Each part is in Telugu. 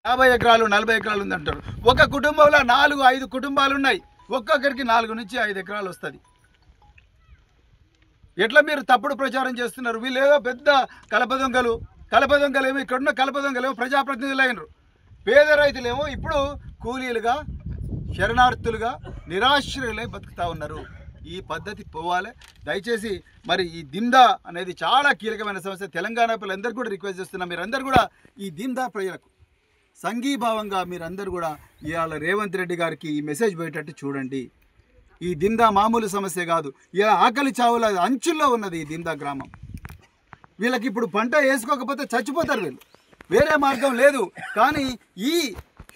50 ఎకరాలు 40 ఎకరాలు ఉందంటారు. ఒక కుటుంబంలో 4-5 కుటుంబాలు ఉన్నాయి. ఒక్కొక్కరికి 4 నుంచి 5 ఎకరాలు వస్తుంది. ఎట్లా మీరు తప్పుడు ప్రచారం చేస్తున్నారు? వీళ్ళు ఏదో పెద్ద కలప దొంగలేమో, ఇక్కడున్న కలప దొంగలేమో ప్రజాప్రతినిధులు అయినరు. పేద రైతులేమో ఇప్పుడు కూలీలుగా, శరణార్థులుగా, నిరాశ్రయులై బతుకుతూ ఉన్నారు. ఈ పద్ధతి పోవాలి. దయచేసి మరి ఈ దిందా అనేది చాలా కీలకమైన సమస్య. తెలంగాణ ప్రజలందరూ కూడా రిక్వెస్ట్ చేస్తున్నాం, మీరందరూ కూడా ఈ దిందా ప్రజలకు సంఘీభావంగా మీరందరూ కూడా ఇవాళ రేవంత్ రెడ్డి గారికి ఈ మెసేజ్ పోయేటట్టు చూడండి. ఈ దిందా మామూలు సమస్య కాదు. ఇలా ఆకలి చావుల అంచుల్లో ఉన్నది ఈ దిందా గ్రామం. వీళ్ళకి ఇప్పుడు పంట వేసుకోకపోతే చచ్చిపోతారు. వీళ్ళు వేరే మార్గం లేదు. కానీ ఈ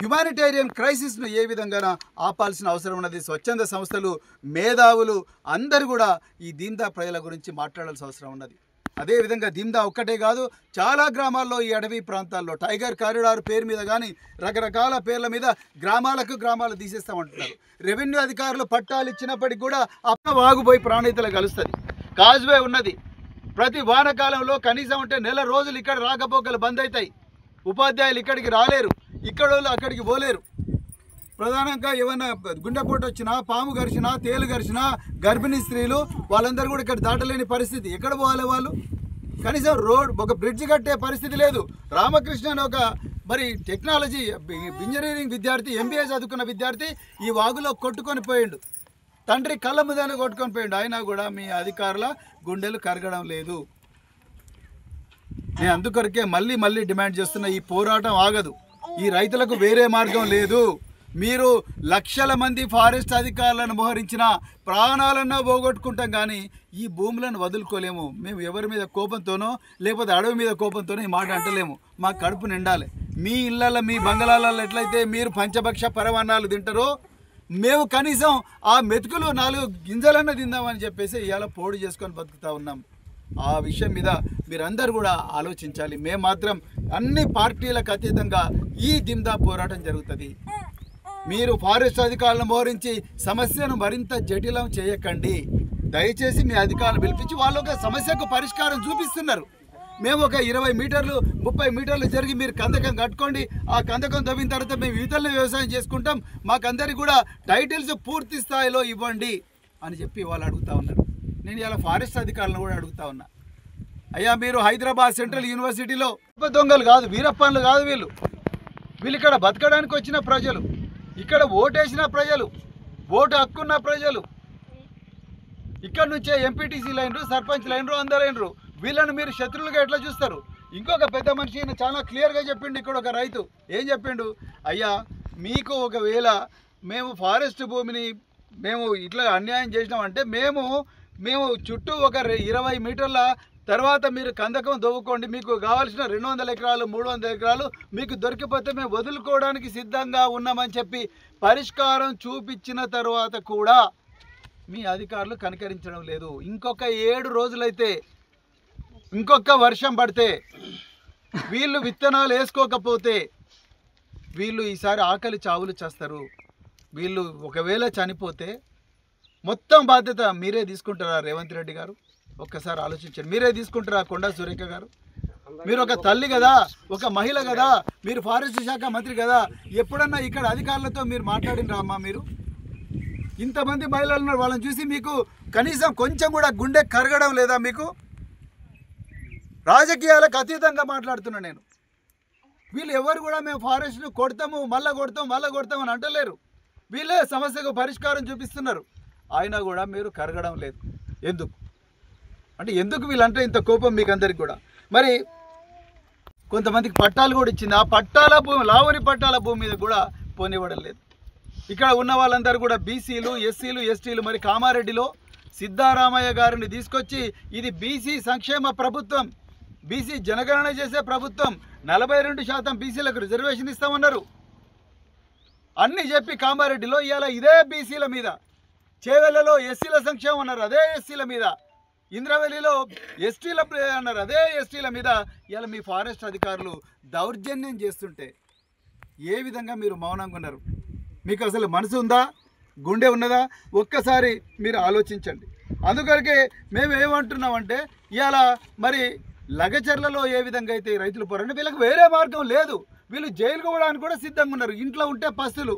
హ్యుమానిటేరియన్ క్రైసిస్ను ఏ విధంగా ఆపాల్సిన అవసరం ఉన్నది. స్వచ్ఛంద సంస్థలు, మేధావులు అందరూ కూడా ఈ దిందా ప్రజల గురించి మాట్లాడాల్సిన అవసరం ఉన్నది. అదేవిధంగా దిందా ఒక్కటే కాదు, చాలా గ్రామాల్లో ఈ అడవి ప్రాంతాల్లో టైగర్ కారిడార్ పేరు మీద కానీ రకరకాల పేర్ల మీద గ్రామాలు తీసేస్తామంటున్నారు. రెవెన్యూ అధికారులు పట్టాలు ఇచ్చినప్పటికీ కూడా అప్ప వాగుపోయి ప్రాణహితలు కలుస్తుంది. కాజ్వే ఉన్నది. ప్రతి వానకాలంలో కనీసం అంటే నెల రోజులు ఇక్కడ రాకపోకలు బంద్ అవుతాయి. ఉపాధ్యాయులు ఇక్కడికి రాలేరు, ఇక్కడ వాళ్ళు అక్కడికి పోలేరు. ప్రధానంగా ఏమైనా గుండెపోటు వచ్చినా, పాము గరిచినా, తేలు గరిచినా, గర్భిణీ స్త్రీలు వాళ్ళందరూ కూడా ఇక్కడ దాటలేని పరిస్థితి. ఎక్కడ పోవాలి వాళ్ళు? కనీసం ఒక బ్రిడ్జ్ కట్టే పరిస్థితి లేదు. రామకృష్ణ అని ఒక మరి టెక్నాలజీ ఇంజనీరింగ్ విద్యార్థి, MBA చదువుకున్న విద్యార్థి ఈ వాగులో కొట్టుకొని పోయిండు. తండ్రి కళ్ళ ముదాన్ని కొట్టుకొని పోయిండు. అయినా కూడా మీ అధికారుల గుండెలు కరగడం లేదు. నేను అందుకొరకే మళ్ళీ డిమాండ్ చేస్తున్న, ఈ పోరాటం ఆగదు. ఈ రైతులకు వేరే మార్గం లేదు. మీరు లక్షల మంది ఫారెస్ట్ అధికారులను మోహరించిన ప్రాణాలన్నా పోగొట్టుకుంటాం, కానీ ఈ భూములను వదులుకోలేము. మేము ఎవరి మీద కోపంతోనో లేకపోతే అడవి మీద కోపంతోనో ఈ మాట అంటలేము. మా కడుపు నిండాలి. మీ ఇళ్ళల్లో, మీ బంగళాలలో ఎట్లయితే మీరు పంచభక్ష పరమాన్నాలు తింటారో, మేము కనీసం ఆ మెతుకులు 4 గింజలన్నా తిందామని చెప్పేసి ఇవాళ పోడు చేసుకొని బతుకుతూ ఉన్నాం. ఆ విషయం మీద మీరందరూ కూడా ఆలోచించాలి. మేము మాత్రం అన్ని పార్టీలకు అతీతంగా ఈ దిందా పోరాటం జరుగుతుంది. మీరు ఫారెస్ట్ అధికారులను మోహరించి సమస్యను మరింత జటిలం చేయకండి. దయచేసి మీ అధికారులను పిలిపించి వాళ్ళు ఒక సమస్యకు పరిష్కారం చూపిస్తున్నారు. మేము ఒక 20 మీటర్లు 30 మీటర్లు జరిగి మీరు కందకం కట్టుకోండి, ఆ కందకం తవ్విన తర్వాత మేము ఇతరులను వ్యవసాయం చేసుకుంటాం, మాకందరికి కూడా టైటిల్స్ పూర్తి స్థాయిలో ఇవ్వండి అని చెప్పి వాళ్ళు అడుగుతూ ఉన్నారు. నేను ఇలా ఫారెస్ట్ అధికారులను కూడా అడుగుతా ఉన్నా, అయ్యా మీరు హైదరాబాద్ సెంట్రల్ యూనివర్సిటీలో దొంగలు కాదు, వీరప్పన్లు కాదు, వీళ్ళు ఇక్కడ బతకడానికి వచ్చిన ప్రజలు, ఇక్కడ ఓటేసిన ప్రజలు, ఓటు హక్కున్న ప్రజలు. ఇక్కడ నుంచే ఎంపీటీసీ లైనరు, సర్పంచ్ లైనరు, అందరు అయినరు. వీళ్ళని మీరు శత్రువులుగా ఎట్లా చూస్తారు? ఇంకొక పెద్ద మనిషి చాలా క్లియర్గా చెప్పిండు. ఇక్కడ ఒక రైతు ఏం చెప్పిండు, అయ్యా మీకు ఒకవేళ మేము ఫారెస్ట్ భూమిని మేము ఇట్లా అన్యాయం చేసినామంటే మేము చుట్టూ ఒక 20 మీటర్ల తర్వాత మీరు కందకం దవ్వుకోండి, మీకు కావాల్సిన 200 ఎకరాలు 300 ఎకరాలు మీకు దొరికిపోతే మేము వదులుకోవడానికి సిద్ధంగా ఉన్నామని చెప్పి పరిష్కారం చూపించిన తర్వాత కూడా మీ అధికారులు కనికరించడం లేదు. ఇంకొక 7 రోజులైతే, ఇంకొక వర్షం పడితే, వీళ్ళు విత్తనాలు వేసుకోకపోతే వీళ్ళు ఈసారి ఆకలి చావులు చేస్తారు. వీళ్ళు ఒకవేళ చనిపోతే మొత్తం బాధ్యత మీరే తీసుకుంటారా రేవంత్ రెడ్డి గారు? ఒక్కసారి ఆలోచించండి. మీరే తీసుకుంటారా కొండా సురేఖ గారు? మీరు ఒక తల్లి కదా, ఒక మహిళ కదా, మీరు ఫారెస్ట్ శాఖ మంత్రి కదా, ఎప్పుడన్నా ఇక్కడ అధికారులతో మీరు మాట్లాడినరా అమ్మా? మీరు ఇంతమంది మహిళలు ఉన్నారు, వాళ్ళని చూసి మీకు కనీసం కొంచెం కూడా గుండె కరగడం లేదా? మీకు రాజకీయాలకు అతీతంగా మాట్లాడుతున్నా నేను. వీళ్ళు ఎవరు కూడా మేము ఫారెస్ట్ను కొడతాము, మళ్ళీ కొడతాం అని అంటలేరు. వీళ్ళే సమస్యకు పరిష్కారం చూపిస్తున్నారు. అయినా కూడా మీరు కరగడం లేదు. ఎందుకు అంటే ఎందుకు వీళ్ళంటే ఇంత కోపం మీకు అందరికి కూడా? మరి కొంతమందికి పట్టాలు కూడా ఇచ్చింది, ఆ పట్టాల భూమి, లావణి పట్టాల భూమి మీద కూడా పోనివ్వడం లేదు. ఇక్కడ ఉన్న వాళ్ళందరూ కూడా బీసీలు, ఎస్సీలు, ఎస్టీలు. మరి కామారెడ్డిలో సిద్ధారామయ్య గారిని తీసుకొచ్చి ఇది బీసీ సంక్షేమ ప్రభుత్వం, బీసీ జనగణన చేసే ప్రభుత్వం, 42% బీసీలకు రిజర్వేషన్ ఇస్తామన్నారు. అన్నీ చెప్పి కామారెడ్డిలో ఇవాళ ఇదే బీసీల మీద, చేవెళ్లలో ఎస్సీల సంక్షేమం అన్నారు, అదే ఎస్సీల మీద, ఇంద్రవెల్లిలో ఎస్టీల అన్నారు, అదే ఎస్టీల మీద ఇవాళ మీ ఫారెస్ట్ అధికారులు దౌర్జన్యం చేస్తుంటే ఏ విధంగా మీరు మౌనంగా ఉన్నారు? మీకు అసలు మనసు ఉందా, గుండె ఉన్నదా? ఒక్కసారి మీరు ఆలోచించండి. అందుకొరకే మేము ఏమంటున్నామంటే ఇవాళ మరి లగచర్లలో ఏ విధంగా అయితే రైతులు పోరాడి వీళ్ళకి వేరే మార్గం లేదు. వీళ్ళు జైలుకు పోవడానికి కూడా సిద్ధంగా ఉన్నారు. ఇంట్లో ఉంటే పస్తులు,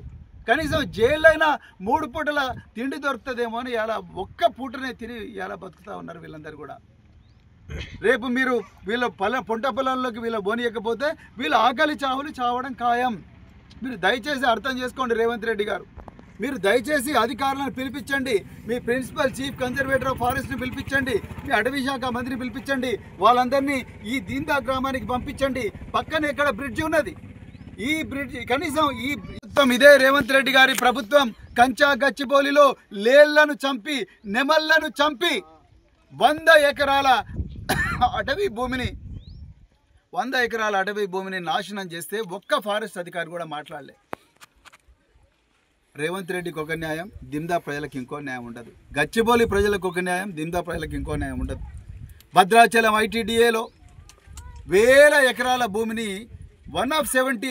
కనీసం జైల్లో అయినా 3 పూటల తిండి దొరుకుతుందేమో అని ఇలా ఒక్క పూటనే తిని ఇలా బతుకుతూ ఉన్నారు వీళ్ళందరూ కూడా. రేపు మీరు వీళ్ళ పొంట పొలాల్లోకి వీళ్ళ బోనియకపోతే వీళ్ళ ఆకలి చావులు చావడం ఖాయం. మీరు దయచేసి అర్థం చేసుకోండి రేవంత్ రెడ్డి గారు. మీరు దయచేసి అధికారులను పిలిపించండి, మీ ప్రిన్సిపల్ చీఫ్ కన్జర్వేటర్ ఆఫ్ ఫారెస్ట్ని పిలిపించండి, మీ అటవీ శాఖ మంత్రిని పిలిపించండి, వాళ్ళందరినీ ఈ దీందా గ్రామానికి పంపించండి. పక్కన ఇక్కడ బ్రిడ్జ్ ఉన్నది, ఈ బ్రిడ్జ్ కనీసం ఈ ప్రభుత్వం ఇదే రేవంత్ రెడ్డి గారి ప్రభుత్వం కంచా గచ్చిబౌలిలో లేళ్లను చంపి నెమళ్లను చంపి 100 ఎకరాల అటవీ భూమిని నాశనం చేస్తే ఒక్క ఫారెస్ట్ అధికారి కూడా మాట్లాడలే. రేవంత్ రెడ్డికి ఒక న్యాయం, దిందా ప్రజలకు ఇంకో న్యాయం ఉండదు. గచ్చిబౌలి ప్రజలకు ఒక న్యాయం, దిందా ప్రజలకు ఇంకో న్యాయం ఉండదు. భద్రాచలం ఐటీడీఏలో 1000 ఎకరాల భూమిని 170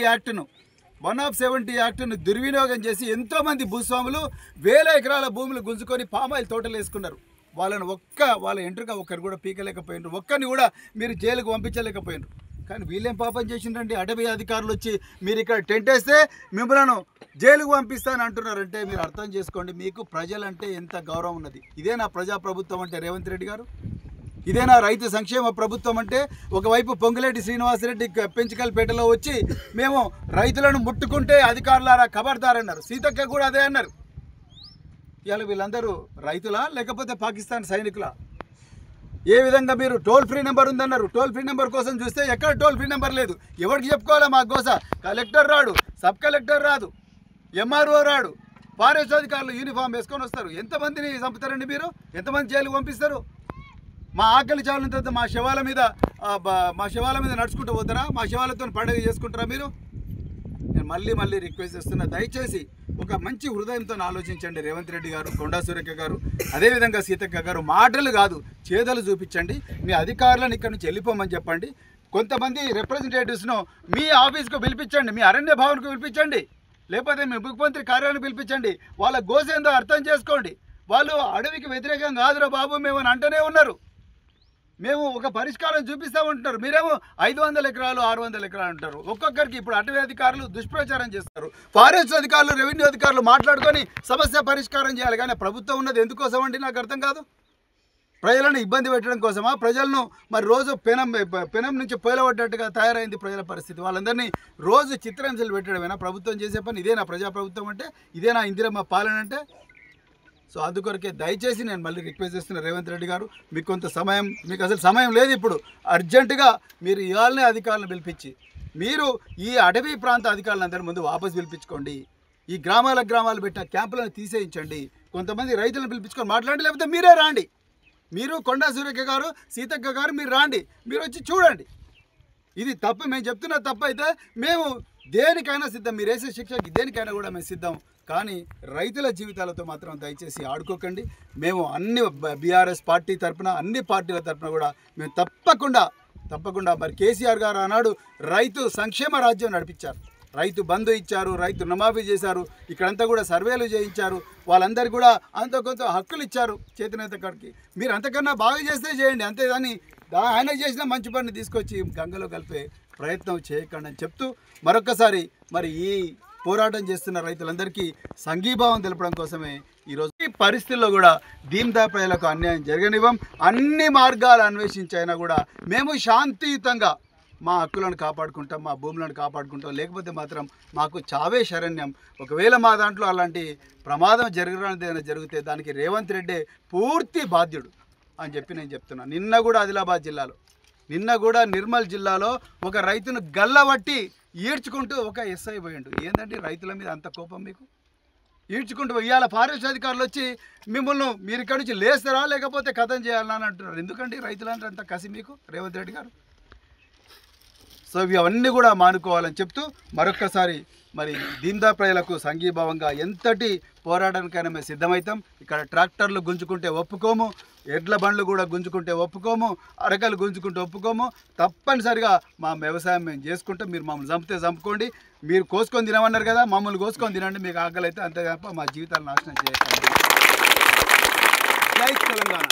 యాక్ట్ను దుర్వినియోగం చేసి ఎంతోమంది భూస్వాములు 1000 ఎకరాల భూములు గుంజుకొని పామాయిల్ తోటలు వేసుకున్నారు. వాళ్ళ ఎంట్రుగా ఒక్కరు కూడా పీకలేకపోయినారు, ఒక్కరిని కూడా మీరు జైలుకు పంపించలేకపోయినారు. కానీ వీళ్ళేం పాపం చేసిండ్రండి? అటవీ అధికారులు వచ్చి మీరు ఇక్కడ టెంట్ వేస్తే మిమ్మల్ని జైలుకు పంపిస్తాను అంటున్నారంటే మీరు అర్థం చేసుకోండి మీకు ప్రజలంటే ఎంత గౌరవం ఉన్నది. ఇదేనా ప్రజాప్రభుత్వం అంటే రేవంత్ రెడ్డి గారు? ఇదేనా రైతు సంక్షేమ ప్రభుత్వం అంటే? ఒకవైపు పొంగులేటి శ్రీనివాసరెడ్డి పెంచికల్పేటలో వచ్చి మేము రైతులను ముట్టుకుంటే అధికారులారా ఖబర్దారన్నారు. సీతక్క కూడా అదే అన్నారు. ఇవాళ వీళ్ళందరూ రైతులా లేకపోతే పాకిస్తాన్ సైనికులా? ఏ విధంగా మీరు టోల్ ఫ్రీ నెంబర్ ఉందన్నారు, టోల్ ఫ్రీ నెంబర్ కోసం చూస్తే ఎక్కడ టోల్ ఫ్రీ నెంబర్ లేదు. ఎవరికి చెప్పుకోవాలా మా గోస? కలెక్టర్ రాడు, సబ్ కలెక్టర్ రాదు, ఎంఆర్ఓ రాడు, ఫారెస్ట్ అధికారులు యూనిఫామ్ వేసుకొని వస్తారు. ఎంతమందిని చంపుతారండి మీరు? ఎంతమంది జైలుకు పంపిస్తారు? మా ఆకలి చావుల తర్వాత మా శవాల మీద నడుచుకుంటూ పోతారా? మా శవాలతో పండుగ చేసుకుంటారా మీరు? నేను మళ్ళీ రిక్వెస్ట్ చేస్తున్నా, దయచేసి ఒక మంచి హృదయంతో ఆలోచించండి రేవంత్ రెడ్డి గారు, కొండా సురేఖ గారు, అదేవిధంగా సీతక్క గారు. మాటలు కాదు చేదలు చూపించండి. మీ అధికారులను ఇక్కడ నుంచి వెళ్ళిపోమని చెప్పండి. కొంతమంది రిప్రజెంటేటివ్స్ను మీ ఆఫీస్కు పిలిపించండి, మీ అరణ్య భవన్కు పిలిపించండి, లేకపోతే మీ ముఖ్యమంత్రి కార్యాలయాన్ని పిలిపించండి. వాళ్ళ గోసేందో అర్థం చేసుకోండి. వాళ్ళు అడవికి వ్యతిరేకం కాదురా బాబు మేము అని అంటూనే ఉన్నారు. మేము ఒక పరిష్కారం చూపిస్తామంటున్నారు. మీరేమో 500 ఎకరాలు 600 ఎకరాలు అంటారు. ఒక్కొక్కరికి ఇప్పుడు అటవీ అధికారులు దుష్ప్రచారం చేస్తారు, ఫారెస్ట్ అధికారులు రెవెన్యూ అధికారులు మాట్లాడుకొని సమస్య పరిష్కారం చేయాలి. కానీ ప్రభుత్వం ఉన్నది ఎందుకోసం అండి నాకు అర్థం కాదు. ప్రజలను ఇబ్బంది పెట్టడం కోసమా? ప్రజలను మరి రోజు పెనం నుంచి పోలబడ్డట్టుగా తయారైంది ప్రజల పరిస్థితి. వాళ్ళందరినీ రోజు చిత్రహింసలు పెట్టడమేనా ప్రభుత్వం చేసే పని? ఇదేనా ప్రజాప్రభుత్వం అంటే? ఇదేనా ఇందిరమ్మ పాలన అంటే? సో అందుకొరకే దయచేసి నేను మళ్ళీ రిక్వెస్ట్ చేస్తున్నా రేవంత్ రెడ్డి గారు, మీకు కొంత సమయం, మీకు అసలు సమయం లేదు ఇప్పుడు, అర్జెంటుగా మీరు ఇవాళనే అధికారులను పిలిపించి మీరు ఈ అటవీ ప్రాంత అధికారులందరి ముందు వాపసు పిలిపించుకోండి. ఈ గ్రామాలు పెట్టిన క్యాంపులను తీసేయించండి. కొంతమంది రైతులను పిలిపించుకొని మాట్లాడండి, లేకపోతే మీరే రాండి. మీరు కొండా సురేఖ గారు, సీతక్క గారు మీరు రాండి, మీరు వచ్చి చూడండి. ఇది తప్పు, మేము చెప్తున్న తప్పు అయితే మేము దేనికైనా సిద్ధం, మీరు వేసే శిక్షకి దేనికైనా కూడా మేము సిద్ధం. కానీ రైతుల జీవితాలతో మాత్రం దయచేసి ఆడుకోకండి. మేము అన్ని బీఆర్ఎస్ పార్టీ తరఫున, అన్ని పార్టీల తరఫున కూడా మేము తప్పకుండా మరి కేసీఆర్ గారు ఆనాడు రైతు సంక్షేమ రాజ్యం నడిపించారు, రైతు బంధు ఇచ్చారు, రైతు రుణమాఫీ చేశారు, ఇక్కడంతా కూడా సర్వేలు చేయించారు, వాళ్ళందరికీ కూడా అంత కొంత హక్కులు ఇచ్చారు చేతినేత కాడికి. మీరు అంతకన్నా బాగా చేస్తే చేయండి, అంతేగాని ఆయన చేసిన మంచి పని తీసుకొచ్చి గంగలో కలిపే ప్రయత్నం చేయకండి అని చెప్తూ మరొకసారి మరి ఈ పోరాటం చేస్తున్న రైతులందరికీ సంఘీభావం తెలపడం కోసమే ఈరోజు ఈ పరిస్థితుల్లో కూడా దీందా ప్రజలకు అన్యాయం జరగనివ్వం. అన్ని మార్గాలు అన్వేషించైనా కూడా మేము శాంతియుతంగా మా హక్కులను కాపాడుకుంటాం, మా భూములను కాపాడుకుంటాం. లేకపోతే మాత్రం మాకు చావే శరణ్యం. ఒకవేళ మా దాంట్లో అలాంటి ప్రమాదం జరగడానికి జరిగితే దానికి రేవంత్ రెడ్డి పూర్తి బాధ్యుడు అని చెప్పి నేను చెప్తున్నాను. నిన్న కూడా ఆదిలాబాద్ జిల్లాలో, నిన్న కూడా నిర్మల్ జిల్లాలో ఒక రైతును గల్లబట్టి ఈడ్చుకుంటూ ఒక ఎస్ఐ పోయిండు. ఏంటంటే రైతుల మీద అంత కోపం మీకు? ఈడ్చుకుంటూ ఇవాళ ఫారెస్ట్ అధికారులు వచ్చి మిమ్మల్ని మీరు ఇక్కడి నుంచి లేస్తారా లేకపోతే కథం చేయాలని అంటున్నారు. ఎందుకండి రైతులంటే అంత కసి మీకు రేవంత్ రెడ్డి గారు? సో ఇవన్నీ కూడా మానుకోవాలని చెప్తూ మరొక్కసారి మరి దీందా ప్రజలకు సంఘీభావంగా ఎంతటి పోరాటానికైనా మేము సిద్ధమవుతాం. ఇక్కడ ట్రాక్టర్లు గుంజుకుంటే ఒప్పుకోము, ఎడ్ల బండ్లు కూడా గుంజుకుంటే ఒప్పుకోము, అరకలు గుంజుకుంటే ఒప్పుకోము. తప్పనిసరిగా మా వ్యవసాయం మేము చేసుకుంటాం. మీరు మమ్మల్ని చంపితే చంపుకోండి, మీరు కోసుకొని తినమన్నారు కదా, మమ్మల్ని కోసుకొని తినండి. మీకు ఆకలి అయితే అంతే తప్ప మా జీవితాలు నాశనం చేయకండి. జై తెలంగాణ.